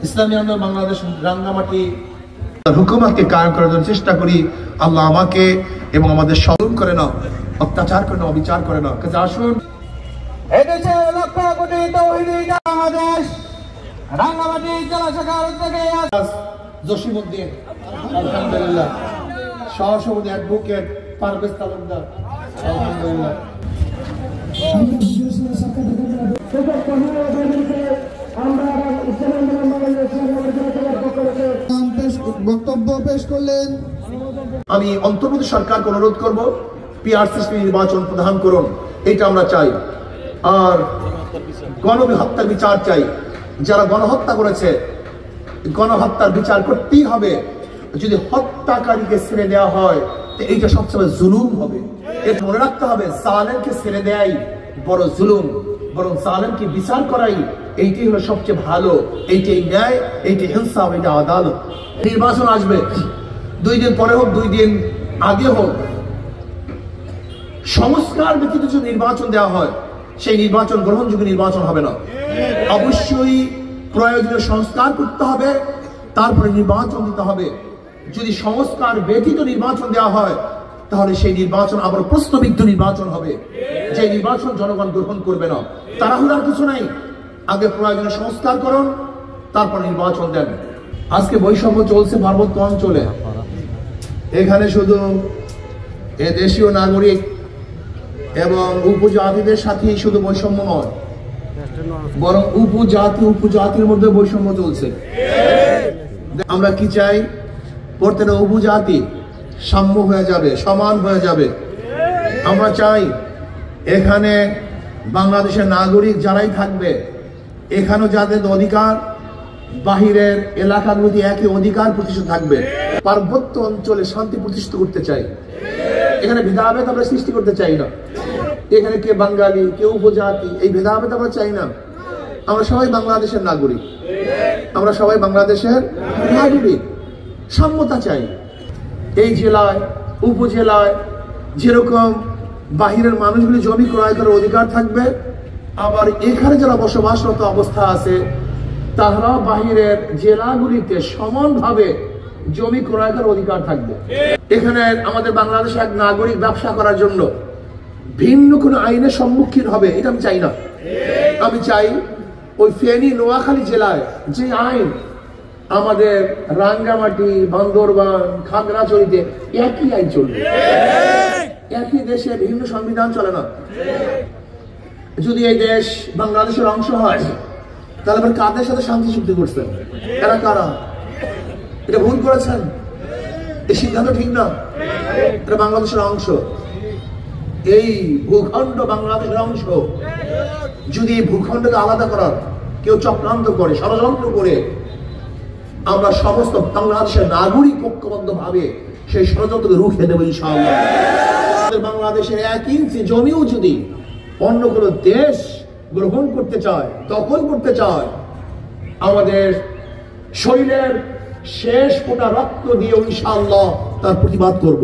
ইসলামী আন্দোলন বাংলাদেশ রাঙ্গামাটি হুকুমতকে কায়েম করার জন্য চেষ্টা করি। আল্লাহ আমাকে এবং আমাদের স্মরণ করে না, অত্যাচার করে না, অবিচার করে না। কাজে আসুন, এদেশে লক্ষ কোটি তৌহিদি বাংলাদেশ রাঙ্গামাটি জেলা শাখার উদ্যোগে জসিমউদ্দিন আলহামদুলিল্লাহ, সহসভাপতি অ্যাডভোকেট পারভেজ তালুকদার আলহামদুলিল্লাহ। বক্তব্য পেশ করলেন। আমি অন্তর্বর্তী সরকারকে অনুরোধ করব, পিআরসি নির্বাচন প্রদান করুন, এটা আমরা চাই। আর গণহত্যার বিচার চাই। যারা গণহত্যা করেছে, গণহত্যার বিচার করতেই হবে। যদি হত্যাকারীকে ছেড়ে দেওয়া হয় তো এইটা সবসময় জুলুম হবে। এটা মনে রাখতে হবে, জালেমকে ছেড়ে দেয়াই বড় জুলুম, বরং জালেমকে বিচার করাই এইটাই হলো সবচেয়ে ভালো। এইটাই ন্যায়, এইটাই ইনসাফ, এইটা আদালত। নির্বাচন আসবে, 2 দিন পরে হোক, 2 দিন আগে হোক, সংস্কার ব্যতীত যদি নির্বাচন দেওয়া হয়, সেই নির্বাচন গ্রহণযোগ্য নির্বাচন হবে না। অবশ্যই প্রয়োজনীয় সংস্কার করতে হবে, তারপরে নির্বাচন দিতে হবে। যদি সংস্কার ব্যতীত নির্বাচন দেওয়া হয়, তাহলে সেই নির্বাচন আবার প্রশ্নবিদ্ধ নির্বাচন হবে, যে নির্বাচন জনগণ গ্রহণ করবে না। তাড়াহুড়ার কিছু নাই, আগে প্রয়োজনীয় সংস্কার করুন, তারপর নির্বাচন দেন। আজকে বৈষম্য চলছে পার্বত্য অঞ্চলে। এখানে শুধু এ দেশীয় নাগরিক এবং উপজাতিদের সাথেই শুধু বৈষম্য নয়, বরং উপজাতির মধ্যে বৈষম্য চলছে। আমরা কি চাই? প্রত্যেকটা উপজাতি সাম্য হয়ে যাবে, সমান হয়ে যাবে। আমরা চাই এখানে বাংলাদেশের নাগরিক যারাই থাকবে, এখানেও যাদের অধিকার, বাহিরের এলাকাগুলোতে একই অধিকার প্রতিষ্ঠিত থাকবে। পার্বত্য অঞ্চলে শান্তি প্রতিষ্ঠিত করতে চাই। এখানে ভেদাভেদ আমরা সৃষ্টি করতে চাই না। এখানে কে বাঙালি, কে উপজাতি, এই ভেদাভেদ আমরা চাই না। আমরা সবাই বাংলাদেশের নাগরিক, আমরা সবাই বাংলাদেশের নাগরিক। সাম্যতা চাই। এই জেলায়, উপজেলায় যেরকম বাহিরের মানুষগুলি জমি ক্রয় করার অধিকার থাকবে, আবার এখানে যারা বসবাসরত অবস্থা আছে, তারা বাহিরের জেলাগুলিতে সমানভাবে জমি ক্রয় করার অধিকার থাকবে। এখানে আমাদের বাংলাদেশে এক নাগরিক ব্যবসা করার জন্য ভিন্ন কোনো আইনের সম্মুখীন হবে, এটা আমি চাই না। আমি চাই ওই ফেনী, নোয়াখালী জেলায় যে আইন আমাদের রাঙ্গামাটি, বান্দরবান, খাগড়াছড়িতে একই আইন চলবে। একই দেশে বিভিন্ন সংবিধান চলে না। যদি এই দেশ বাংলাদেশের অংশ হয়, তাহলে আবার কাদের সাথে শান্তি চুক্তি করছেন? এরা কারা? এটা ভুল করেছেন, এই সিদ্ধান্ত ঠিক না। এটা বাংলাদেশের অংশ, এই ভূখণ্ড বাংলাদেশের অংশ। যদি এই ভূখণ্ডকে আলাদা করার কেউ চক্রান্ত করে, ষড়যন্ত্র করে, আমরা সমস্ত বাংলাদেশের নাগরিক ঐক্যবদ্ধ ভাবে সেই ষড়যন্ত্রকে রুখে দেবো ইনশাআল্লাহ। বাংলাদেশের 1 ইঞ্চি জমিও যদি অন্য কোনো দেশ গ্রহণ করতে চায়, দখল করতে চায়, আমাদের শরীরের শেষ ফোঁটা রক্ত দিয়ে ইনশাআল্লাহ তার প্রতিবাদ করব।